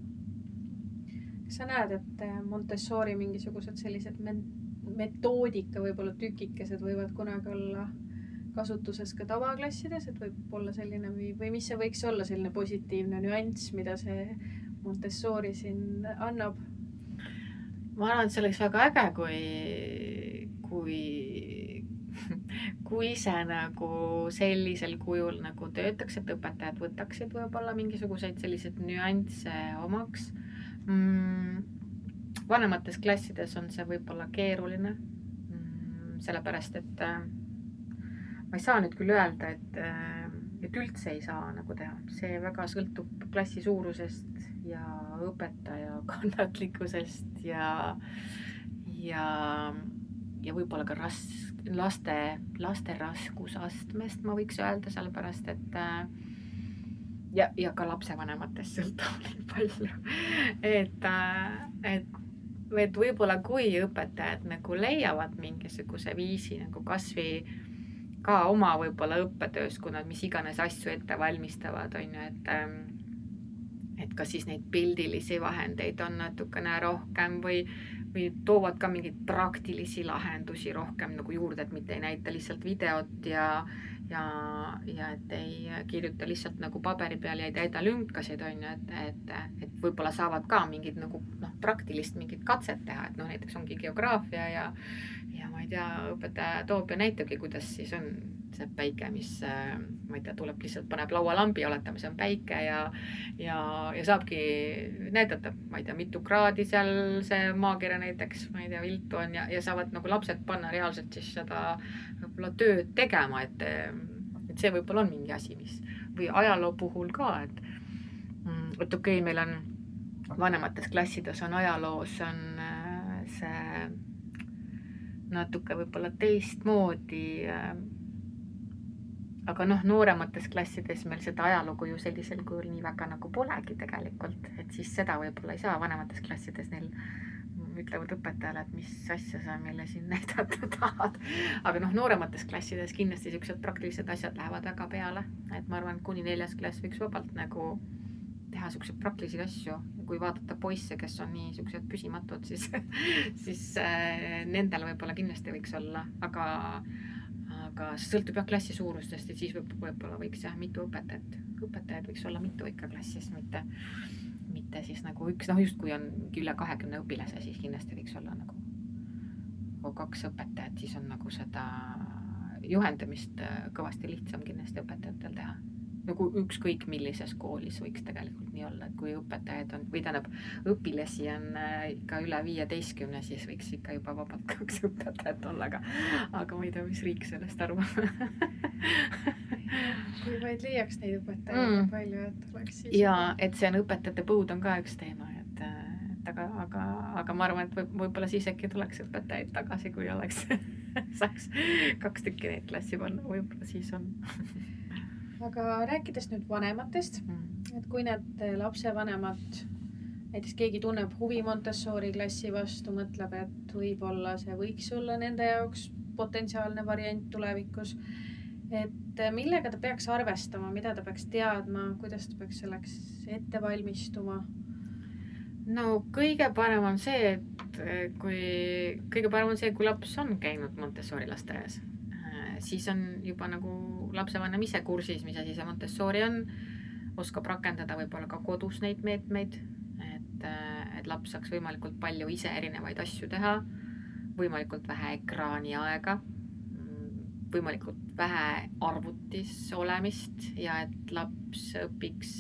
Kas sa näed, et Montessori mingisugused sellised metoodika võib-olla tükikesed võivad kunagi olla kasutuses ka tavaklassides, et võib olla selline või mis see võiks olla selline positiivne nüanss, mida see Montessori siin annab? Ma arvan, et see oleks väga äge, kui see nagu sellisel kujul nagu töötaks, et õpetajad võtaksid võib-olla mingisuguseid selliseid nüansse omaks. Vanemates klassides on see võib-olla keeruline, sellepärast, et ma ei saa nüüd küll öelda, et üldse ei saa nagu teha. See väga sõltub klassi suurusest ja õpetaja kannatlikkusest ja võib-olla ka laste raskusastmest, ma võiks öelda, sellepärast, et ja ka lapsevanematest sõltub nii palju. Et võib-olla kui õpetajad nagu leiavad mingisuguse viisi nagu kasvi ka oma võib-olla õppetöös, kui nad mis iganes asju ette valmistavad, on ju, et kas siis neid pildilisi vahendeid on natukene rohkem või toovad ka mingeid praktilisi lahendusi rohkem nagu juurde, et mitte ei näita lihtsalt videot ja et ei kirjuta lihtsalt nagu paberi peal ja ei täida lünkasid, on ju, et võib-olla saavad ka mingid nagu praktilist mingit katset teha, et näiteks ongi geograafia ja ma ei tea, õpetaja toob ja näitabki, kuidas siis on see päike, mis ma ei tea, tuleb lihtsalt, paneb laualambi, oletame, see on päike ja saabki näidata, ma ei tea, mitu kraadi seal see maakera näiteks, ma ei tea, viltu on ja saavad nagu lapsed panna reaalselt siis seda võib-olla tööd tegema, et see võib-olla on mingi asi, või ajaloo puhul ka, et okei, meil on vanemates klassides on ajaloos on see natuke võib-olla teistmoodi, aga nooremates klassides meil seda ajalugu ju sellisel kujul nii väga nagu polegi tegelikult, et siis seda võib-olla ei saa vanemates klassides neil ütlevad õpetajale, et mis asja sa meile siin näidata tahad. Aga nooremates klassides kindlasti sellised praktilised asjad lähevad väga peale, et ma arvan, kuni 4. klass võiks vabalt nagu teha selliseid praktilisi asju. Kui vaadata poisse, kes on nii sellised püsimatud, siis nendel võib-olla kindlasti võiks olla, aga see sõltub jah klassi suurustest, et siis võib-olla võiks jah mitu õpetajad võiks olla mitu ikka klassis, mitte siis nagu üks, just kui on üle 20 õpilase, siis kindlasti võiks olla nagu 2 õpetajat, siis on nagu seda juhendamist kõvasti lihtsam kindlasti õpetajatel teha. Nagu ükskõik millises koolis võiks tegelikult nii olla, et kui õpetajaid on, või tähendab, õpilasi on ikka üle 15, siis võiks ikka juba vabalt 2 õpetajat olla, aga ma ei tea, mis riik sellest arvab. Kui vaid leiaks neid õpetajaid palju, et oleks siis... Ja, et see on õpetajate põud on ka üks teema, aga ma arvan, et võib-olla siis äkki tuleks õpetajaid tagasi, kui saaks 2 tükki neid klassi panna, võib-olla siis on. Aga rääkides nüüd vanematest, et kui need lapsevanemad, näiteks keegi tunneb huvi Montessori klassi vastu, mõtleb, et võib-olla see võiks olla nende jaoks potentsiaalne variant tulevikus, et millega ta peaks arvestama, mida ta peaks teadma, kuidas ta peaks selleks ette valmistuma? No kõige parem on see, kui laps on käinud Montessori lasteaias. Siis on juba nagu lapsevanem ise kursis, mis asi see Montessori on, oskab rakendada võib-olla ka kodus neid meetmeid, et laps saaks võimalikult palju ise erinevaid asju teha, võimalikult vähe ekraani aega, võimalikult vähe arvutis olemist ja et laps õpiks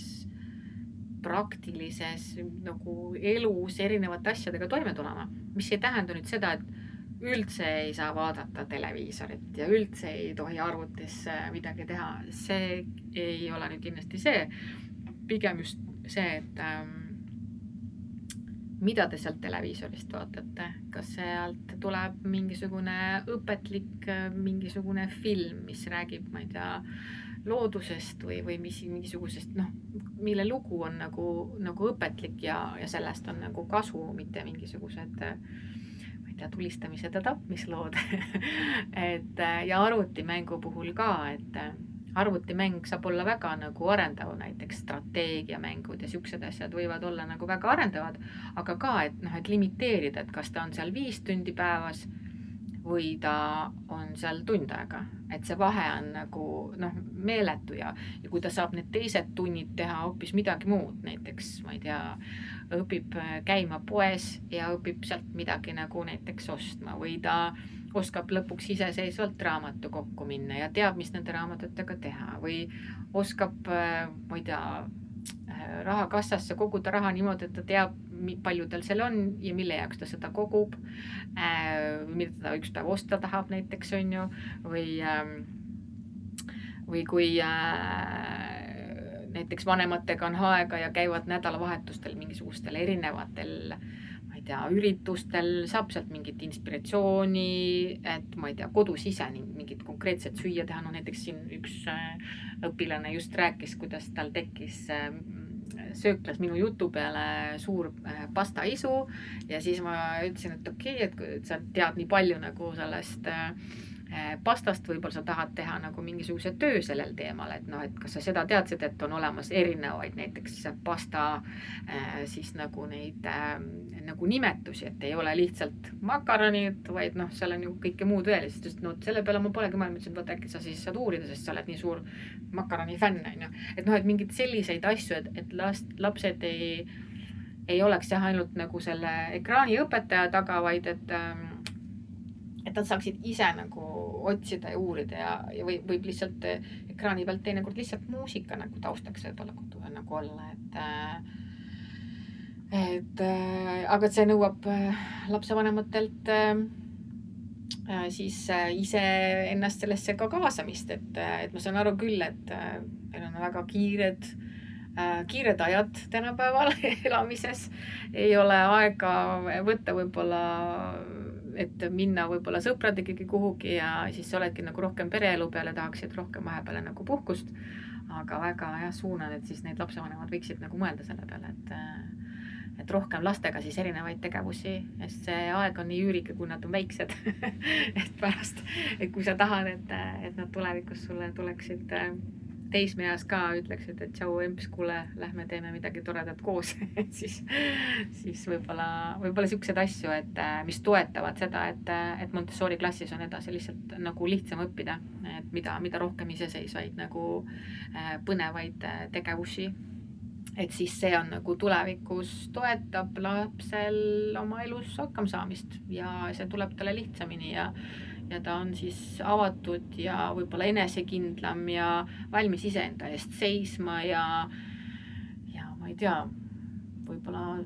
praktilises nagu elus erinevate asjadega toime tulema, mis ei tähenda nüüd seda, et üldse ei saa vaadata televiisorit ja üldse ei tohi arvutis midagi teha. See ei ole nüüd kindlasti see. Pigem just see, et mida te sealt televiisorist vaatate. Kas sealt tuleb mingisugune õpetlik, mingisugune film, mis räägib, ma ei tea, loodusest või mingisugusest, mille lugu on nagu õpetlik ja sellest on nagu kasu, mitte mingisugused, ma ei tea, tulistamised ja tapmislood. Ja arvutimängu puhul ka, et arvutimäng saab olla väga nagu arendav, näiteks strateegiamängud ja siuksed asjad võivad olla nagu väga arendavad, aga ka, et limiteerida, et kas ta on seal 5 tundi päevas või ta on seal tund aega, et see vahe on nagu meeletu ja kui ta saab need teised tunnid teha hoopis midagi muud, näiteks, ma ei tea, õpib käima poes ja õpib sealt midagi nagu näiteks ostma või ta oskab lõpuks iseseisvalt raamatu kokku minna ja teab, mis nende raamatutega teha või oskab, ma ei tea, rahakassasse koguda raha niimoodi, et ta teab, palju tal seal on ja mille jaoks ta seda kogub, mida ta üks päev osta tahab näiteks on ju, või kui näiteks vanematega on aega ja käivad nädalavahetustel mingisugustel erinevatel, ma ei tea, üritustel saab sealt mingit inspiratsiooni, et ma ei tea, kodus ise mingit konkreetset süüa teha. No näiteks siin üks õpilane just rääkis, kuidas tal tekkis sööklas minu jutu peale suur pastaisu ja siis ma ütlesin, et okei, et sa tead nii palju nagu sellest pastast, võib-olla sa tahad teha nagu mingisuguse töö sellel teemal, et noh, et kas sa seda teadsid, et on olemas erinevaid näiteks pasta siis nagu neid nagu nimetusi, et ei ole lihtsalt makaronid, vaid noh, seal on ju kõike muud veel, sest no selle peale ma polegi mõelnud, et äkki sa siis saad uurida, sest sa oled nii suur makaroni fänn, on ju. Et noh, et mingid selliseid asju, et lapsed ei oleks jah ainult nagu selle ekraani õpetaja taga, vaid et nad saaksid ise nagu otsida ja uurida ja võib lihtsalt ekraani pealt teinekord lihtsalt muusika nagu taustaks võib-olla nagu olla, aga see nõuab lapsevanematelt siis ise ennast sellesse ka kaasamist, et ma saan aru küll, et meil on väga kiired ajad tänapäeval elamises, ei ole aega võtta võib-olla, et minna võib-olla sõpradega kuhugi ja siis sa oledki nagu rohkem pereelu peale, tahaksid rohkem vahepeale nagu puhkust, aga väga suunan, et siis need lapsevanemad võiksid nagu mõelda selle peale, et rohkem lastega siis erinevaid tegevusi, sest see aeg on nii üürike, kui nad on väiksed. Et pärast, et kui sa tahad, et nad tulevikus sulle tuleksid teismeeas ka, ütleksid, et tšau emps, kuule, lähme teeme midagi toredat koos, siis võib-olla siuksed asju, et mis toetavad seda, et Montessori klassis on edasi lihtsalt nagu lihtsam õppida, et mida rohkem iseseisvaid nagu põnevaid tegevusi, et siis see on nagu tulevikus toetab lapsel oma elus hakkama saamist ja see tuleb talle lihtsamini ja ta on siis avatud ja võib-olla enesekindlam ja valmis iseenda eest seisma ja ma ei tea, võib-olla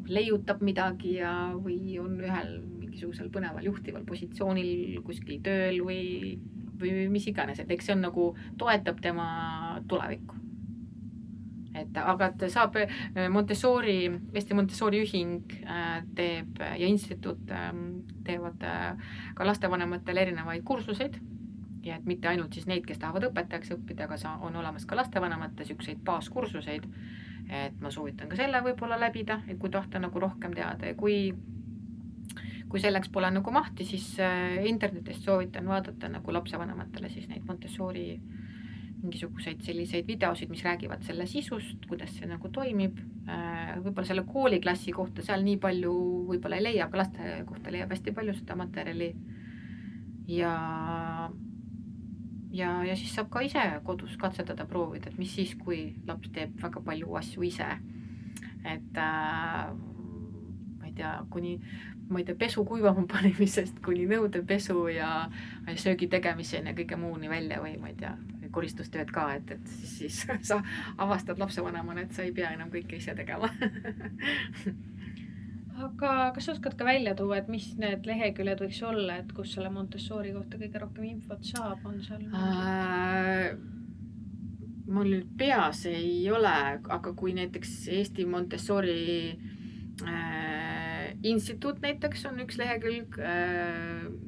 leiutab midagi või on ühel mingisugusel põneval juhtival positsioonil kuskil tööl või mis iganes, et eks see on nagu toetab tema tulevikku. Aga et saab Eesti Montessori ühing teeb ja instituut teevad ka lastevanematele erinevaid kursuseid ja et mitte ainult siis neid, kes tahavad õpetajaks õppida, aga on olemas ka lastevanemate siukseid baaskursuseid, et ma soovitan ka selle võib-olla läbida, et kui tahta nagu rohkem teada ja kui selleks pole nagu mahti, siis internetist soovitan vaadata nagu lapsevanematele siis neid Montessori mingisuguseid selliseid videosid, mis räägivad selle sisust, kuidas see nagu toimib. Võib-olla selle kooliklassi kohta seal nii palju võib-olla ei leia, aga laste kohta leiab hästi palju seda materjali. Ja siis saab ka ise kodus katsetada proovida, et mis siis, kui laps teeb väga palju asju ise. Et ma ei tea, pesu kuivama panemisest kuni nõudepesu ja söögi tegemiseni ja kõige muuni välja või ma ei tea, koristustööd ka, et siis sa avastad lapsevanemana, et sa ei pea enam kõike ise tegema. Aga kas oskad ka välja tuua, et mis need leheküljed võiks olla, et kus selle Montessori kohta kõige rohkem infot saab, on seal? Mul nüüd peas ei ole, aga kui näiteks Eesti Montessori instituut näiteks on üks lehekülg,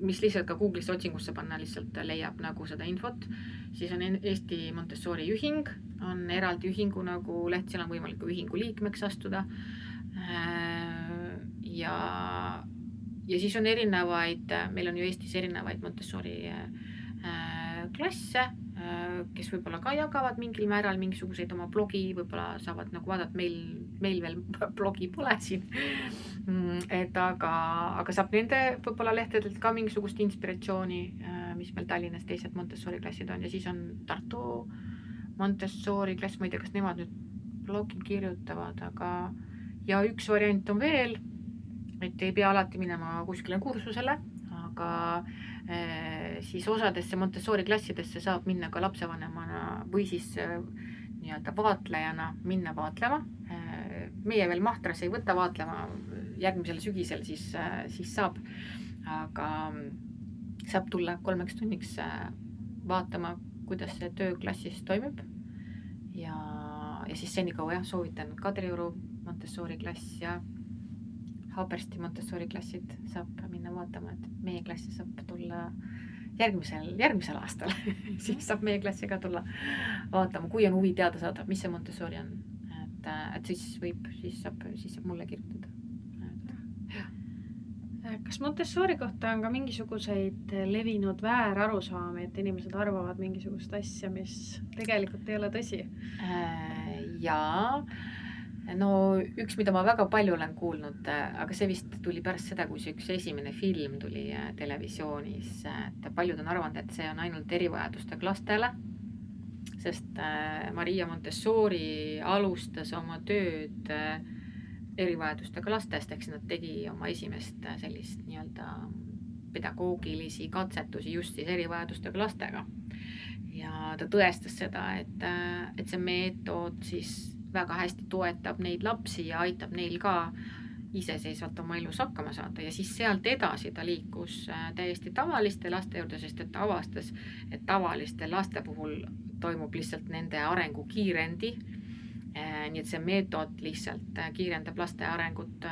mis lihtsalt ka Google'isse otsingusse panna lihtsalt leiab nagu seda infot, siis on Eesti Montessori ühing, on eraldi ühingu nagu leht, seal on võimalik ühingu liikmeks astuda ja siis on erinevaid, meil on ju Eestis erinevaid Montessori klasse, kes võib-olla ka jagavad mingil määral mingisuguseid oma blogi, võib-olla saavad nagu vaadata, meil veel blogi pole siin, aga saab nende võib-olla lehtedelt ka mingisugust inspiratsiooni, mis meil Tallinnas teised Montessori klassid on ja siis on Tartu Montessori klass, ma ei tea, kas nemad nüüd blogi kirjutavad, aga ja üks variant on veel, et ei pea alati minema kuskile kursusele, aga siis osadesse Montessori klassidesse saab minna ka lapsevanemana või siis nii-öelda vaatlejana minna vaatlema. Meie veel Mahtras ei võta vaatlema, järgmisel sügisel siis saab, aga saab tulla 3 tunniks vaatama, kuidas see töö klassis toimib ja siis senikaua soovitan Kadrioru Montessori klass ja Haabersti Montessori klassid saab minna vaatama, et meie klassi saab tulla järgmisel aastal. Siis saab meie klassi ka tulla vaatama, kui on huvi teada saada, mis see Montessori on. Et siis saab mulle kirjutada. Kas Montessori kohta on ka mingisuguseid levinud väärarusaami, et inimesed arvavad mingisugust asja, mis tegelikult ei ole tõsi? Jaa. No üks, mida ma väga palju olen kuulnud, aga see vist tuli pärast seda, kui see üks esimene film tuli televisioonis, et paljud on arvanud, et see on ainult erivajadustega lastele, sest Maria Montessori alustas oma tööd erivajadustega lastest, eks nad tegi oma esimest sellist nii-öelda pedagoogilisi katsetusi just siis erivajadustega lastega. Ja ta tõestas seda, et see meetod siis väga hästi toetab neid lapsi ja aitab neil ka iseseisvalt oma elus hakkama saada ja siis sealt edasi ta liikus täiesti tavaliste laste juurde, sest et ta avastas, et tavaliste laste puhul toimub lihtsalt nende arengu kiirendi. Nii et see meetod lihtsalt kiirendab laste arengut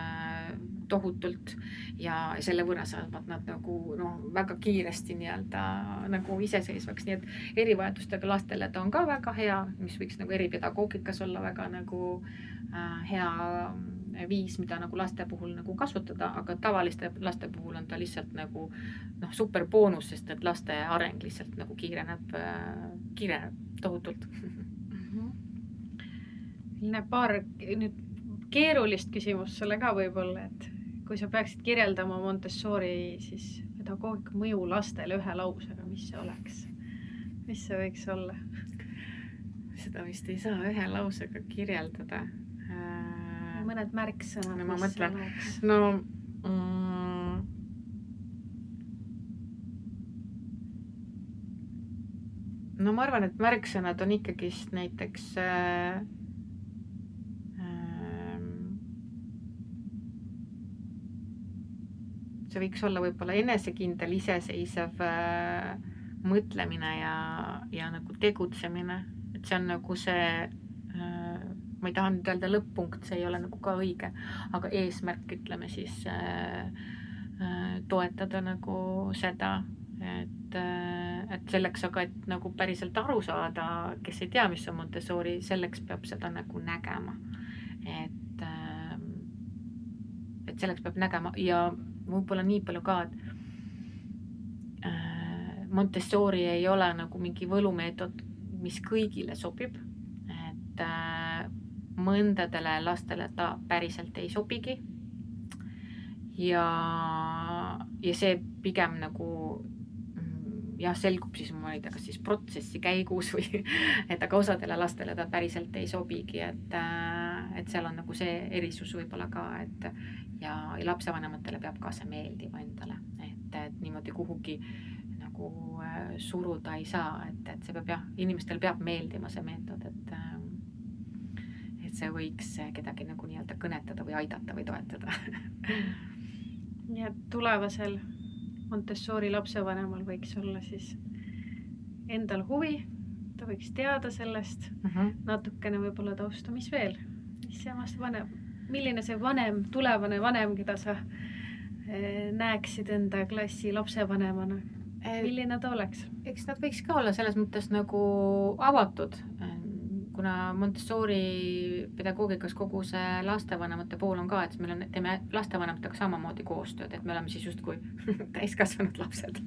tohutult ja selle võrra saavad nad nagu väga kiiresti nii-öelda nagu iseseisvaks. Nii et erivajadustega lastele ta on ka väga hea, mis võiks nagu eripedagoogikas olla väga nagu hea viis, mida nagu laste puhul nagu kasutada, aga tavaliste laste puhul on ta lihtsalt nagu super boonus, sest et laste areng lihtsalt nagu kiireneb tohutult. Paar nüüd keerulist küsimust sulle ka võib-olla, et kui sa peaksid kirjeldama Montessori siis pedagoogika mõju lastele ühe lausega, mis see oleks? Mis see võiks olla? Seda vist ei saa ühe lausega kirjeldada. Mõned märksõnad, ma mis mõtlen, oleks? No ma arvan, et märksõnad on ikkagist näiteks see võiks olla võib-olla enesekindel, iseseisev mõtlemine ja nagu tegutsemine. Et see on nagu see, ma ei taha nüüd öelda lõpp-punkt, see ei ole nagu ka õige, aga eesmärk, ütleme siis, toetada nagu seda, et selleks aga, et nagu päriselt aru saada, kes ei tea, mis on Montessori, selleks peab seda nagu nägema. Et selleks peab nägema ja võib-olla nii palju ka, et Montessori ei ole nagu mingi võlumeetod, mis kõigile sobib, et mõndadele lastele ta päriselt ei sobigi ja see pigem nagu selgub siis, ma ei tea, kas siis protsessi käigus või et aga osadele lastele ta päriselt ei sobigi, et seal on nagu see erisus võib-olla ka, et ja lapsevanematele peab ka see meeldima endale, et niimoodi kuhugi nagu suruda ei saa, et see peab inimestel peab meeldima see meetod, et see võiks kedagi nagu nii-öelda kõnetada või aidata või toetada. Ja tulevasel Montessori lapsevanemal võiks olla siis endal huvi, ta võiks teada sellest, natukene võib-olla tausta, mis veel, mis see vanem, milline see tulevane vanem, keda sa näeksid enda klassi lapsevanemana, milline ta oleks? Eks nad võiks ka olla selles mõttes nagu avatud, kuna Montessori pedagoogikas kogu see lastevanemate pool on ka, et me teeme lastevanematega samamoodi koostööd, et me oleme siis justkui täiskasvanud lapsed.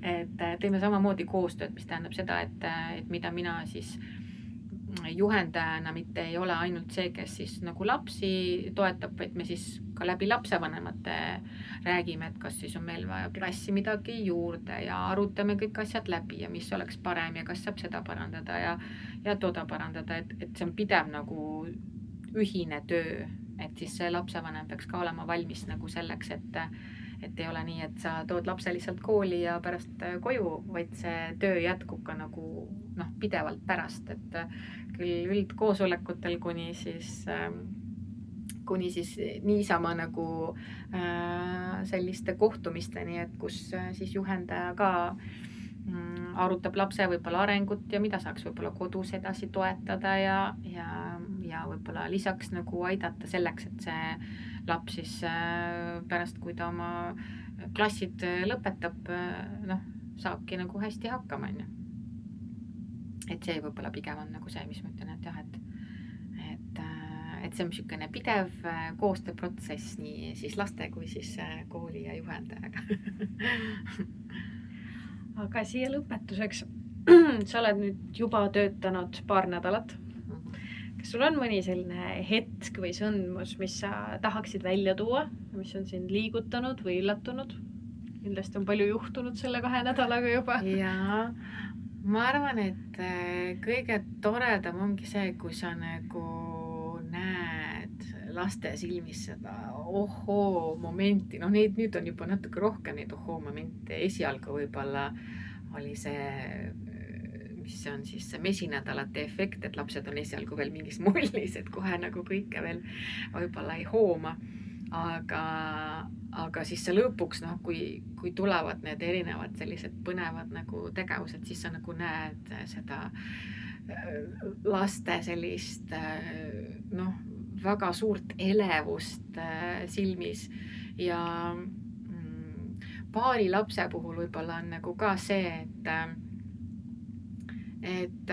Et teeme samamoodi koostööd, mis tähendab seda, et mida mina siis juhendajana mitte ei ole ainult see, kes siis nagu lapsi toetab, vaid me siis ka läbi lapsevanemate räägime, et kas siis on meil vaja klassi midagi juurde ja arutame kõik asjad läbi ja mis oleks parem ja kas saab seda parandada ja toda parandada, et see on pidev nagu ühine töö, et siis see lapsevanem peaks ka olema valmis nagu selleks, et ei ole nii, et sa tood lapse lihtsalt kooli ja pärast koju, vaid see töö jätkub ka nagu pidevalt pärast, et küll üldkoosolekutel kuni siis niisama nagu selliste kohtumisteni, et kus siis juhendaja ka arutab lapse võib-olla arengut ja mida saaks võib-olla kodus edasi toetada ja ja võib-olla lisaks nagu aidata selleks, et see laps siis pärast, kui ta oma klassid lõpetab, saabki nagu hästi hakkama, onju. Et see võib-olla pigem on nagu see, mis ma ütlen, et jah, et see on niisugune pidev koostööprotsess nii siis laste kui siis kooli ja juhendajaga. Aga siia lõpetuseks, sa oled nüüd juba töötanud paar nädalat. Kas sul on mõni selline hetk või sündmus, mis sa tahaksid välja tuua, mis on sind liigutanud või üllatunud? Kindlasti on palju juhtunud selle 2 nädalaga juba. Jaa, ma arvan, et kõige toredam ongi see, kui sa nagu näed laste silmis seda ohoo momenti. Nüüd on juba natuke rohkem neid ohoo momente. Esialgu võib-olla oli see, mis see on siis see mesinädalate efekt, et lapsed on esialgu veel mingis mullis, et kohe nagu kõike veel võib-olla ei hooma. Aga siis see lõpuks, kui tulevad need erinevad sellised põnevad nagu tegevused, siis sa nagu näed seda laste sellist väga suurt elevust silmis ja paari lapse puhul võib-olla on nagu ka see, et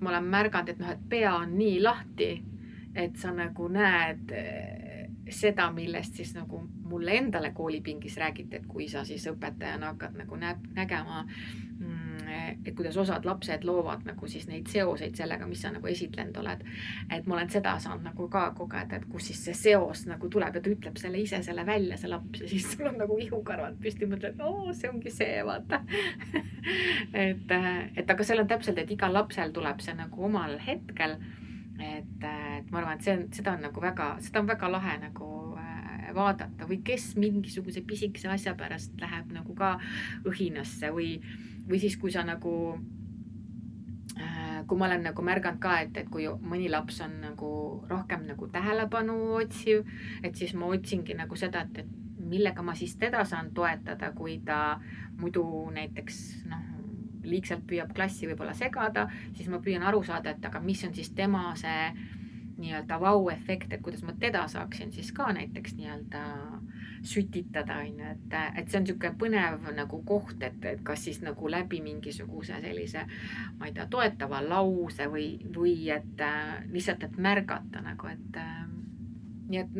ma olen märganud, et pea on nii lahti, et sa nagu näed seda, millest siis nagu mulle endale koolipingis räägiti, et kui sa siis õpetajana hakkad nagu nägema, et kuidas osad lapsed loovad nagu siis neid seoseid sellega, mis sa nagu esitlenud oled. Et ma olen seda saanud nagu ka kogeda, et kus siis see seos nagu tuleb ja ta ütleb selle ise selle välja, see laps, ja siis sul on nagu ihukarvad püsti, mõtled, see ongi see, vaata. et aga seal on täpselt, et igal lapsel tuleb see nagu omal hetkel. Et ma arvan, et seda on väga lahe nagu vaadata või kes mingisuguse pisikese asja pärast läheb nagu ka õhinasse või siis kui sa nagu, kui ma olen nagu märganud ka, et kui mõni laps on nagu rohkem nagu tähelepanu otsiv, et siis ma otsingi nagu seda, et millega ma siis teda saan toetada, kui ta muidu näiteks liigselt püüab klassi võib-olla segada, siis ma püüan aru saada, et aga mis on siis tema see nii-öelda vau-efekt, et kuidas ma teda saaksin siis ka näiteks nii-öelda sütitada, et see on niisugune põnev nagu koht, et kas siis nagu läbi mingisuguse sellise, ma ei tea, toetava lause või et lihtsalt, et märgata nagu, et nii et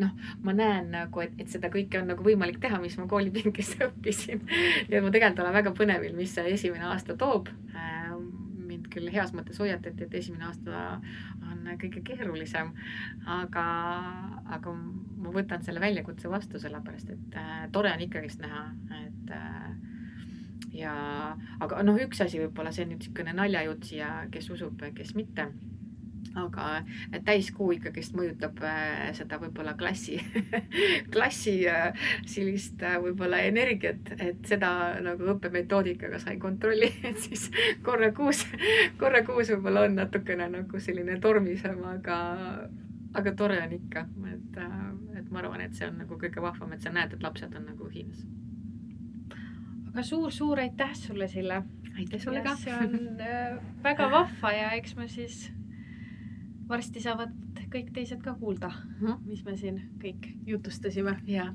ma näen nagu, et seda kõike on nagu võimalik teha, mis ma koolipingis õppisin. Ja ma tegelikult olen väga põnevil, mis see esimene aasta toob. Mind küll heas mõttes hoiatati, et esimene aasta on kõige keerulisem, aga ma võtan selle väljakutse vastu sellepärast, et tore on ikkagist näha, aga üks asi võib-olla see on nüüd niisugune naljajutt siia, kes usub, kes mitte. Aga täiskuu ikkagist mõjutab seda võib-olla klassi sellist võib-olla energiat, et seda nagu õppemetoodikaga sai kontrolli, et siis korra kuus võib-olla on natukene nagu selline tormisem, aga tore on ikka, et ma arvan, et see on nagu kõige vahvam, et sa näed, et lapsed on nagu hiinas. Aga suur aitäh sulle, Sille. Aitäh sulle ka. See on väga vahva ja eks me siis varsti saavad kõik teised ka kuulda, mis me siin kõik jutustasime. Jaa.